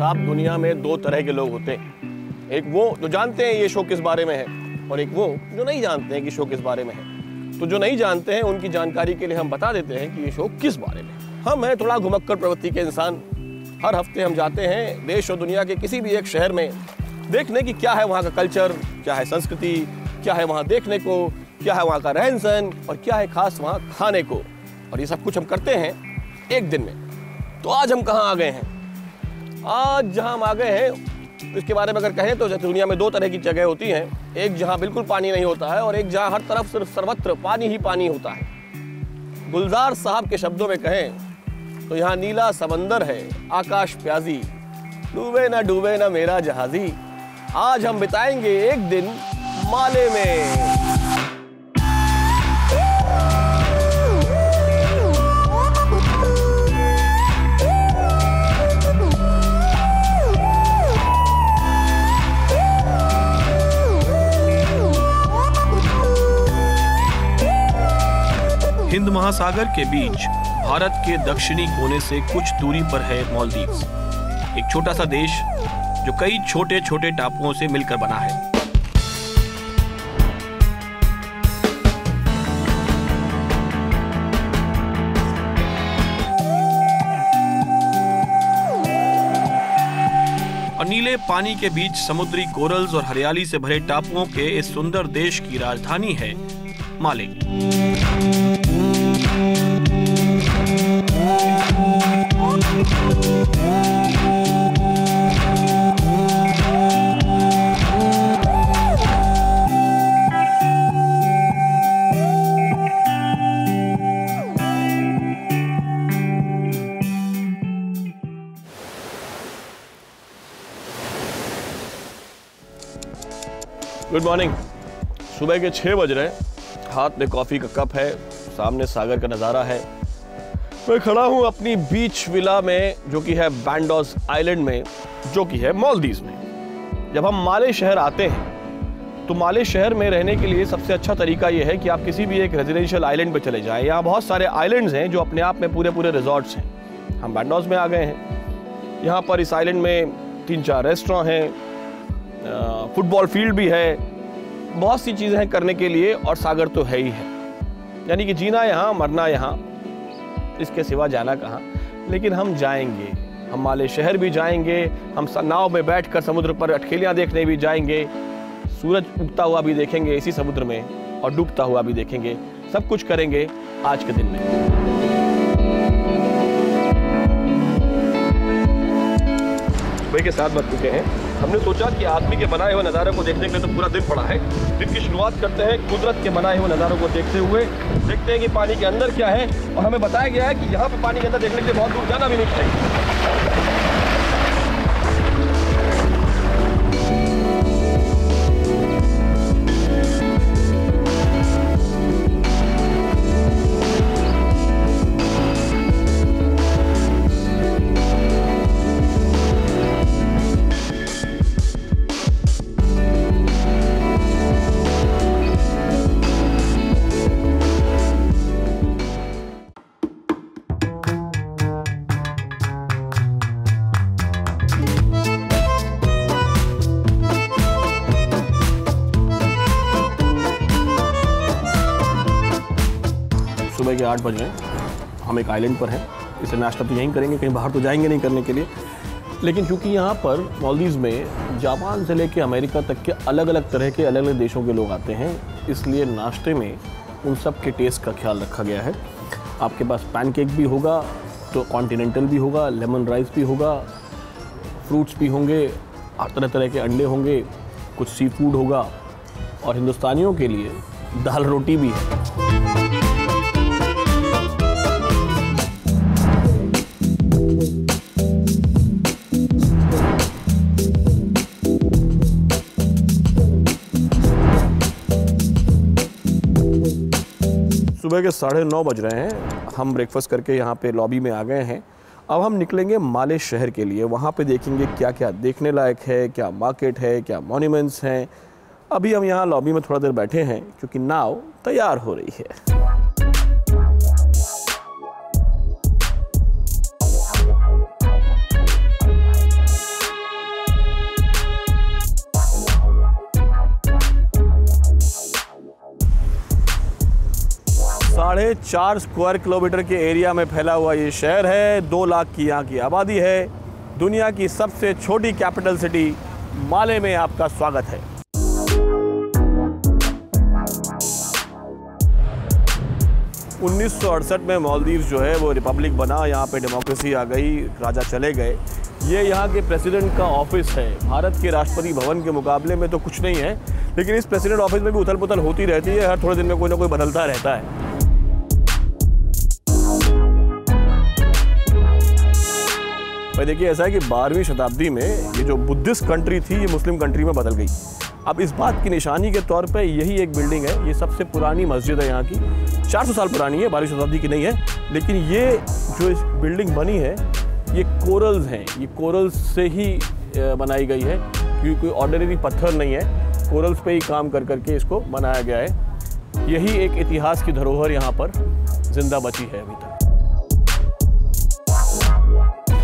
साहब, दुनिया में दो तरह के लोग होते हैं। एक वो जो जानते हैं ये शो किस बारे में है, और एक वो जो नहीं जानते हैं कि शो किस बारे में है। तो जो नहीं जानते हैं उनकी जानकारी के लिए हम बता देते हैं कि ये शो किस बारे में है। हम हैं थोड़ा घुमक्कड़ प्रवृत्ति के इंसान। हर हफ्ते हम जाते हैं देश और दुनिया के किसी भी एक शहर में देखने की क्या है वहाँ का कल्चर, क्या है संस्कृति, क्या है वहाँ देखने को, क्या है वहाँ का रहन सहन, और क्या है खास वहाँ खाने को। और ये सब कुछ हम करते हैं एक दिन में। तो आज हम कहाँ आ गए हैं? आज जहाँ हम आ गए हैं इसके बारे में अगर कहें तो दुनिया में दो तरह की जगह होती हैं। एक जहाँ बिल्कुल पानी नहीं होता है और एक जहाँ हर तरफ सिर्फ सर्वत्र पानी ही पानी होता है। गुलजार साहब के शब्दों में कहें तो यहाँ नीला समंदर है, आकाश प्याजी, डूबे ना मेरा जहाजी। आज हम बिताएंगे एक दिन माले में। हिंद महासागर के बीच भारत के दक्षिणी कोने से कुछ दूरी पर है मालदीव्स, एक छोटा सा देश जो कई छोटे छोटे टापुओं से मिलकर बना है। और नीले पानी के बीच समुद्री कोरल्स और हरियाली से भरे टापुओं के इस सुंदर देश की राजधानी है माले। Good morning. सुबह के 6 बज रहे हैं, हाथ में कॉफ़ी का कप है, सामने सागर का नज़ारा है। मैं खड़ा हूँ अपनी बीच विला में जो कि है बैंडोस आइलैंड में, जो कि है मालदीव्स में। जब हम माले शहर आते हैं तो माले शहर में रहने के लिए सबसे अच्छा तरीका ये है कि आप किसी भी एक रेजिडेंशियल आइलैंड पे चले जाएं। यहाँ बहुत सारे आइलैंड्स हैं जो अपने आप में पूरे पूरे रिजॉर्ट्स हैं। हम बैंडोस में आ गए हैं। यहाँ पर इस आइलैंड में 3-4 रेस्टोरेंट हैं, फुटबॉल फील्ड भी है, बहुत सी चीज़ें हैं करने के लिए, और सागर तो है ही है। यानी कि जीना यहाँ, मरना यहाँ, इसके सिवा जाना कहाँ। लेकिन हम जाएंगे, हम माले शहर भी जाएंगे, हम नाव में बैठकर समुद्र पर अटखेलियाँ देखने भी जाएंगे, सूरज उगता हुआ भी देखेंगे इसी समुद्र में, और डूबता हुआ भी देखेंगे। सब कुछ करेंगे आज के दिन में। सुबह के 7 बज चुके हैं। हमने सोचा कि आदमी के बनाए हुए नज़ारे को देखने के लिए तो पूरा दिन पड़ा है। दिन की शुरुआत करते हैं कुदरत के बनाए हुए नज़ारों को देखते हुए। देखते हैं कि पानी के अंदर क्या है, और हमें बताया गया है कि यहाँ पे पानी के अंदर देखने के लिए बहुत दूर जाना भी नहीं चाहिए। सुबह के 8 बज रहे हैं। हम एक आइलैंड पर हैं। इसे नाश्ता तो यहीं करेंगे, कहीं बाहर तो जाएंगे नहीं करने के लिए। लेकिन चूंकि यहाँ पर मालदीव्स में जापान से लेके अमेरिका तक के अलग अलग तरह के अलग अलग देशों के लोग आते हैं, इसलिए नाश्ते में उन सब के टेस्ट का ख्याल रखा गया है। आपके पास पैनकेक भी होगा, तो कॉन्टिनेंटल भी होगा, लेमन राइस भी होगा, फ्रूट्स भी होंगे, तरह तरह के अंडे होंगे, कुछ सी फूड होगा, और हिंदुस्तानियों के लिए दाल रोटी भी है। सुबह के 9:30 बज रहे हैं। हम ब्रेकफास्ट करके यहाँ पे लॉबी में आ गए हैं। अब हम निकलेंगे माले शहर के लिए। वहाँ पे देखेंगे क्या क्या देखने लायक है, क्या मार्केट है, क्या मॉन्यूमेंट्स हैं। अभी हम यहाँ लॉबी में थोड़ा देर बैठे हैं क्योंकि नाव तैयार हो रही है। 4 स्क्वायर किलोमीटर के एरिया में फैला हुआ ये शहर है। 2 लाख की यहाँ की आबादी है। दुनिया की सबसे छोटी कैपिटल सिटी माले में आपका स्वागत है। (1968) में मालदीव्स जो है वो रिपब्लिक बना। यहाँ पे डेमोक्रेसी आ गई, राजा चले गए। ये यहाँ के प्रेसिडेंट का ऑफिस है। भारत के राष्ट्रपति भवन के मुकाबले में तो कुछ नहीं है, लेकिन इस प्रेसिडेंट ऑफिस में भी उथल पुथल होती रहती है। हर थोड़े दिन में कोई ना कोई बदलता रहता है। भाई देखिए, ऐसा है कि 12वीं शताब्दी में ये जो बुद्धिस्ट कंट्री थी ये मुस्लिम कंट्री में बदल गई। अब इस बात की निशानी के तौर पे यही एक बिल्डिंग है। ये सबसे पुरानी मस्जिद है यहाँ की। 400 साल पुरानी है, 12वीं शताब्दी की नहीं है। लेकिन ये जो इस बिल्डिंग बनी है ये कोरल्स हैं। ये कोरल्स से ही बनाई गई है, क्योंकि कोई ऑर्डिनरी पत्थर नहीं है। कोरल्स पे ही काम कर करके इसको बनाया गया है। यही एक इतिहास की धरोहर यहाँ पर जिंदा बची है अभी तक।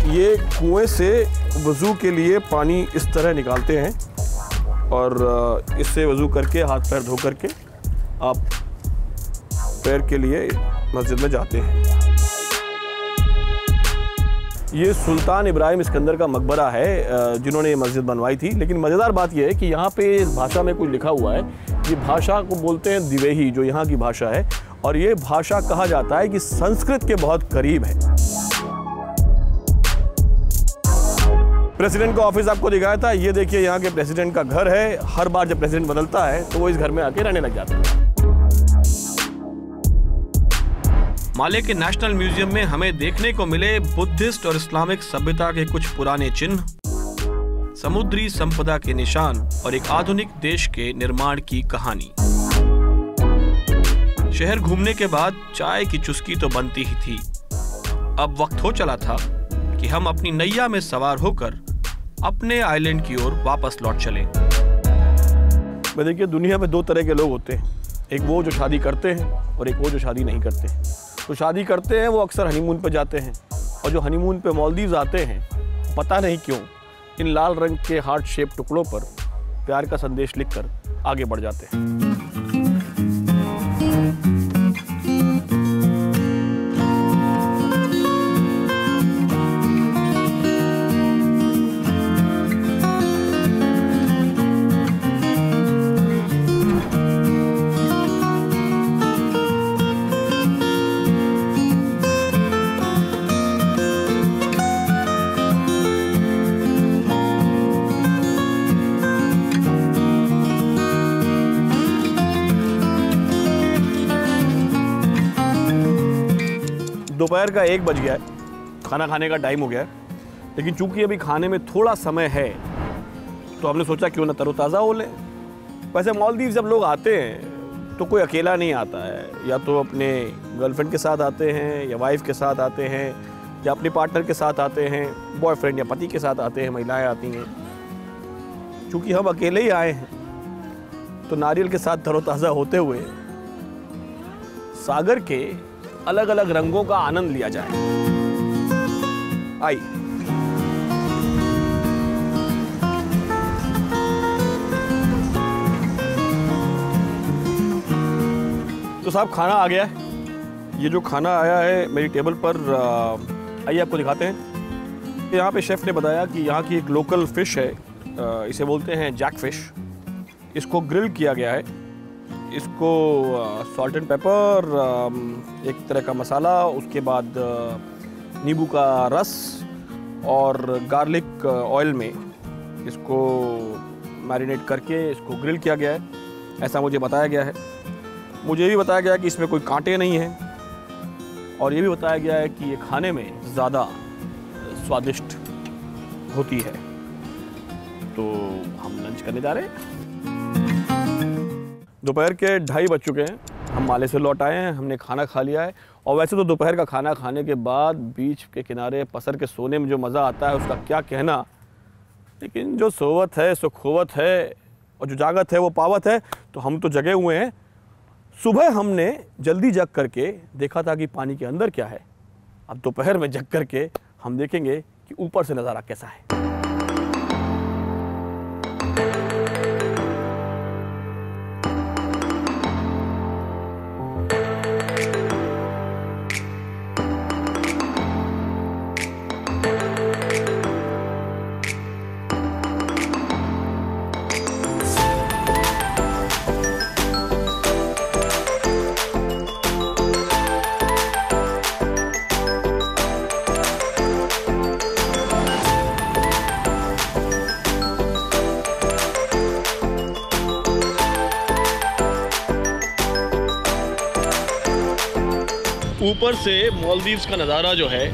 ये कुएं से वज़ू के लिए पानी इस तरह निकालते हैं और इससे वज़ू करके हाथ पैर धो करके आप पैर के लिए मस्जिद में जाते हैं। ये सुल्तान इब्राहिम सिकंदर का मकबरा है जिन्होंने ये मस्जिद बनवाई थी। लेकिन मज़ेदार बात यह है कि यहाँ पे इस भाषा में कुछ लिखा हुआ है। ये भाषा को बोलते हैं दिवेही, जो यहाँ की भाषा है। और ये भाषा कहा जाता है कि संस्कृत के बहुत करीब है। प्रेसिडेंट का ऑफिस आपको दिखाया था। ये देखिए यहाँ के प्रेसिडेंट का घर है। हर बार जब प्रेसिडेंट बदलता है तो वो इस घर में आके रहने लग जाता है। माले के नेशनल म्यूजियम में हमें देखने को मिले बुद्धिस्ट और इस्लामिक सभ्यता के कुछ पुराने चिन्ह, समुद्री संपदा के निशान और एक आधुनिक देश के निर्माण की कहानी। शहर घूमने के बाद चाय की चुस्की तो बनती ही थी। अब वक्त हो चला था कि हम अपनी नैया में सवार होकर अपने आइलैंड की ओर वापस लौट चले। देखिए, दुनिया में 2 तरह के लोग होते हैं। एक वो जो शादी करते हैं और एक वो जो शादी नहीं करते। तो शादी करते हैं वो अक्सर हनीमून पे जाते हैं, और जो हनीमून पे मालदीव्स आते हैं पता नहीं क्यों इन लाल रंग के हार्ट शेप टुकड़ों पर प्यार का संदेश लिखकर आगे बढ़ जाते हैं। दोपहर का 1 बज गया है। खाना खाने का टाइम हो गया है। लेकिन चूंकि अभी खाने में थोड़ा समय है तो हमने सोचा क्यों ना तरोताज़ा हो लें। वैसे मालदीव जब लोग आते हैं तो कोई अकेला नहीं आता है। या तो अपने गर्लफ्रेंड के साथ आते हैं, या वाइफ के साथ आते हैं, या अपने पार्टनर के साथ आते हैं, बॉयफ्रेंड या पति के साथ आते हैं, महिलाएं आती हैं। चूँकि हम अकेले ही आए हैं तो नारियल के साथ तरोताज़ा होते हुए सागर के अलग अलग रंगों का आनंद लिया जाए। आइए। तो साहब, खाना आ गया है। ये जो खाना आया है मेरी टेबल पर, आइए आपको दिखाते हैं। यहाँ पे शेफ़ ने बताया कि यहाँ की एक लोकल फ़िश है, इसे बोलते हैं जैक फ़िश। इसको ग्रिल किया गया है। इसको सॉल्ट एंड पेपर, एक तरह का मसाला, उसके बाद नींबू का रस और गार्लिक ऑयल में इसको मैरिनेट करके इसको ग्रिल किया गया है, ऐसा मुझे बताया गया है। मुझे भी बताया गया कि इसमें कोई कांटे नहीं हैं, और ये भी बताया गया है कि ये खाने में ज़्यादा स्वादिष्ट होती है। तो हम लंच करने जा रहे हैं। दोपहर के 2:30 बज चुके हैं। हम माले से लौट आए हैं, हमने खाना खा लिया है। और वैसे तो दोपहर का खाना खाने के बाद बीच के किनारे पसर के सोने में जो मज़ा आता है उसका क्या कहना। लेकिन जो सोवत है सो खोवत है, और जो जागत है वो पावत है। तो हम तो जगे हुए हैं। सुबह हमने जल्दी जग करके देखा था कि पानी के अंदर क्या है। अब दोपहर में जग करके हम देखेंगे कि ऊपर से नज़ारा कैसा है। ऊपर से मालदीव्स का नज़ारा जो है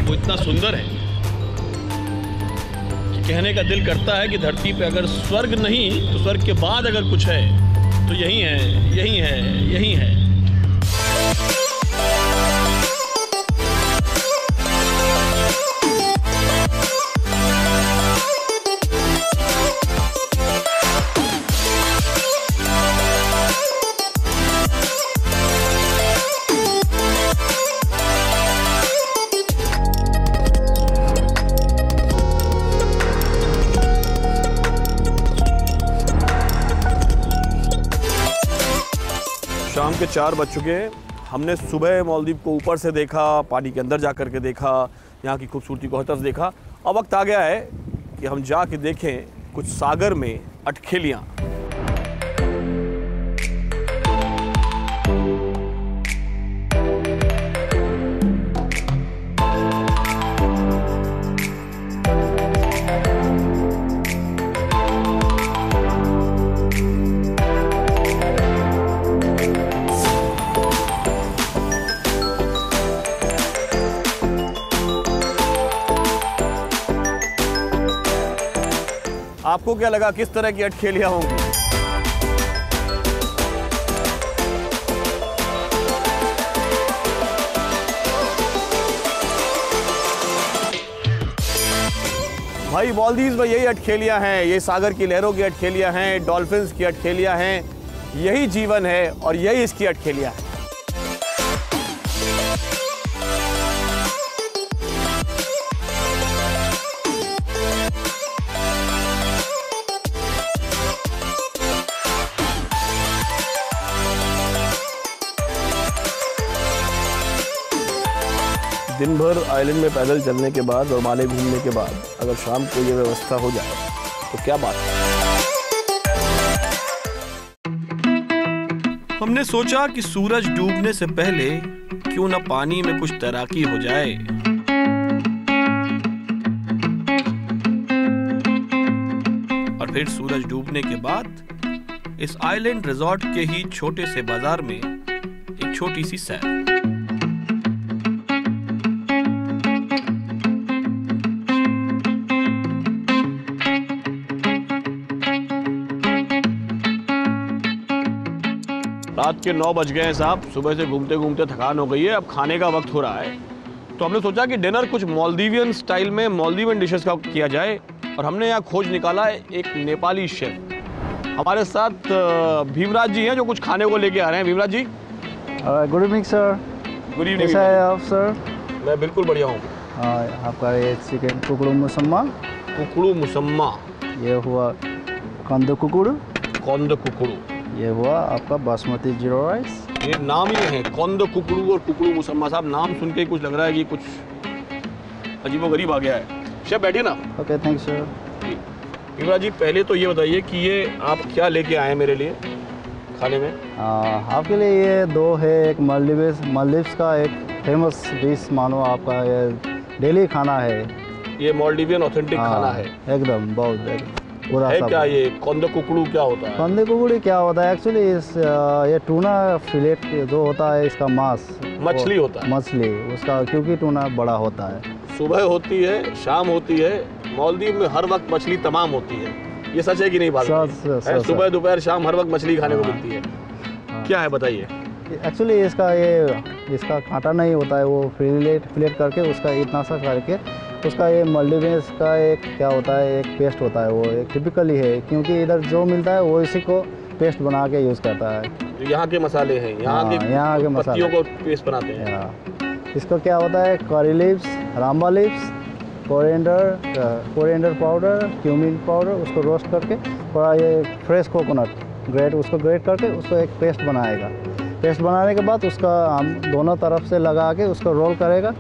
वो इतना सुंदर है कि कहने का दिल करता है कि धरती पे अगर स्वर्ग नहीं तो स्वर्ग के बाद अगर कुछ है तो यही है, यही है, यही है। शाम के 4 बज चुके हैं। हमने सुबह मालदीव को ऊपर से देखा, पानी के अंदर जा कर के देखा, यहाँ की खूबसूरती को हर तरफ देखा। अब वक्त आ गया है कि हम जाके देखें कुछ सागर में अटखेलियाँ। आपको क्या लगा किस तरह की अटखेलियां होंगी? भाई मालदीव्स में यही अटखेलियां हैं, ये सागर की लहरों की अटखेलियां हैं, डॉल्फिन्स की अटखेलियां हैं। यही जीवन है और यही इसकी अटखेलियां हैं। दिन भर आइलैंड में पैदल चलने के बाद और माले घूमने के बाद अगर शाम को ये व्यवस्था हो जाए तो क्या बात है। हमने सोचा कि सूरज डूबने से पहले क्यों न पानी में कुछ तैराकी हो जाए। और फिर सूरज डूबने के बाद इस आइलैंड रिजॉर्ट के ही छोटे से बाजार में एक छोटी सी सैर। रात के 9 बज गए हैं साहब। सुबह से घूमते घूमते थकान हो गई है, अब खाने का वक्त हो रहा है। तो हमने सोचा कि डिनर कुछ मालदीवियन स्टाइल में मालदीवियन डिशेस का किया जाए और हमने यहाँ खोज निकाला एक नेपाली शेफ। हमारे साथ भीमराज जी हैं जो कुछ खाने को लेके आ रहे हैं। Bhimraj ji good evening sir. Good evening. कैसा है आप सर? मैं बिल्कुल बढ़िया हूँ। आपका ये चिकन कुकड़ू मुसम्मा। कुकड़ू मुसम्मा, ये हुआ कंद कुकड़ू। कंद कुकड़ू, ये हुआ आपका बासमती जीरा राइस। ये नाम ही है कंद कुकड़ू और कुकड़ू मुसम्मा। साहब नाम सुन के कुछ लग रहा है कि कुछ अजीबोगरीब आ गया है। शेफ बैठिए ना। Okay thank sir. Bhimraj ji पहले तो ये बताइए कि ये आप क्या लेके आए हैं मेरे लिए खाने में? आपके लिए ये दो है। एक मालदीव्स का एक फेमस डिश मानो आपका, ये डेली खाना है। ये मालदीवियन ऑथेंटिक खाना है एकदम, बहुत पूरा है। क्या ये कंद कुकड़ू क्या होता है? कंद कुकड़ी क्या होता है एक्चुअली ये टूना फिलेट जो होता है, इसका मांस मछली होता है। मछली उसका, क्योंकि टूना बड़ा होता है। सुबह होती है, शाम होती है, मालदीव में हर वक्त मछली तमाम होती है। ये सच है कि नहीं बात? सुबह दोपहर शाम हर वक्त मछली खाने को मिलती है। क्या है बताइए? एक्चुअली इसका कांटा नहीं होता है, वो फिलेट करके उसका इतना सा करके उसका ये मालदीव्स का एक क्या होता है, एक पेस्ट होता है। वो एक टिपिकली है, क्योंकि इधर जो मिलता है वो इसी को पेस्ट बना के यूज़ करता है। जो यहाँ के मसाले हैं, यहाँ के पत्तियों को पेस्ट बनाते हैं। इसको क्या होता है, curry leaves, rampa leaves, coriander powder, cumin powder, उसको रोस्ट करके और ये फ्रेश कोकोनट उसको ग्रेट करके उसको एक पेस्ट बनाएगा। पेस्ट बनाने के बाद उसका हम दोनों तरफ से लगा के उसको रोल करेगा।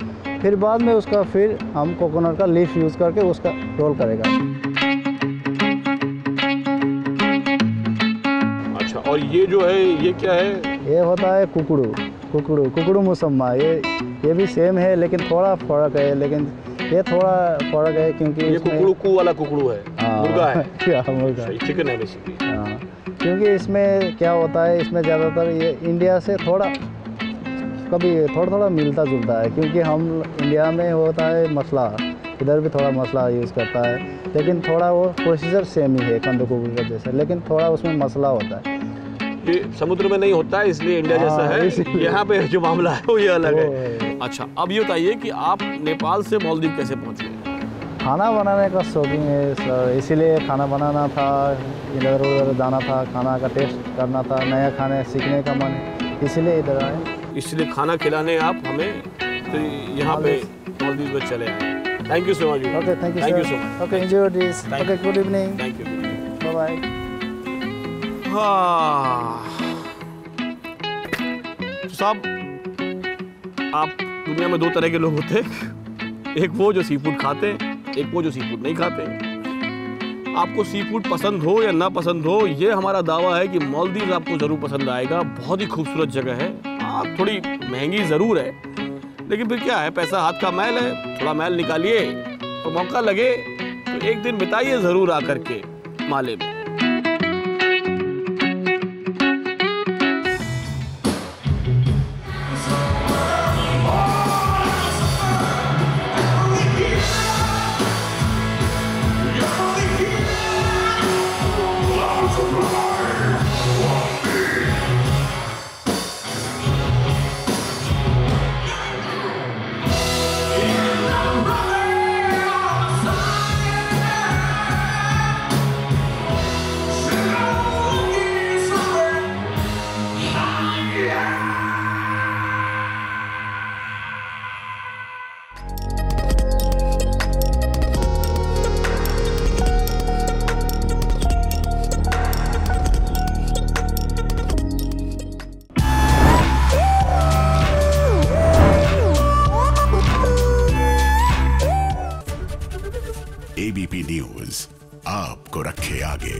फिर बाद में उसका फिर हम कोकोनट का लीफ यूज़ करके उसका रोल करेगा। अच्छा, और ये जो है ये क्या है? ये होता है कुकड़ू मुसम्मा। ये भी सेम है लेकिन थोड़ा फ़र्क है, लेकिन ये थोड़ा फ़र्क है क्योंकि ये कुकड़ू वाला कुकड़ू है, मुर्गा है। मुर्गा, चिकन है बेसिकली। हाँ, क्योंकि इसमें क्या होता है, इसमें ज़्यादातर ये इंडिया से थोड़ा कभी थोड़ा थोड़ा मिलता जुलता है, क्योंकि हम इंडिया में होता है मसला, इधर भी थोड़ा मसला यूज़ करता है, लेकिन थोड़ा वो प्रोसीजर सेम ही है कंदो कुकुर का जैसा, लेकिन थोड़ा उसमें मसला होता है। ये समुद्र में नहीं होता है इसलिए इंडिया जैसा है, यहाँ पे जो मामला है वो ये अलग है। अच्छा, अब ये बताइए कि आप नेपाल से मालदीव कैसे पहुँचे? खाना बनाने का शौकीन है सर, इसीलिए खाना बनाना था, इधर उधर जाना था, खाना का टेस्ट करना था, नया खाने सीखने का मन, इसीलिए इधर आए। इसलिए खाना खिलाने आप हमें तो यहाँ पे मालदीव में चले आए। Thank you so much. Okay, thank you so much. Okay, enjoy your dish. Okay, good evening. Thank you, bye bye. हाँ साहब, आप दुनिया में दो तरह के लोग होते हैं, एक वो जो सी फूड खाते हैं, एक वो जो सी फूड नहीं खाते। आपको सी फूड पसंद हो या ना पसंद हो, ये हमारा दावा है कि मालदीव आपको जरूर पसंद आएगा। बहुत ही खूबसूरत जगह है। आप थोड़ी महंगी जरूर है, लेकिन फिर क्या है, पैसा हाथ का मैल है, थोड़ा मैल निकालिए और मौका लगे तो एक दिन बिताइए जरूर आकर के माले में। एबीपी न्यूज आपको रखे आगे।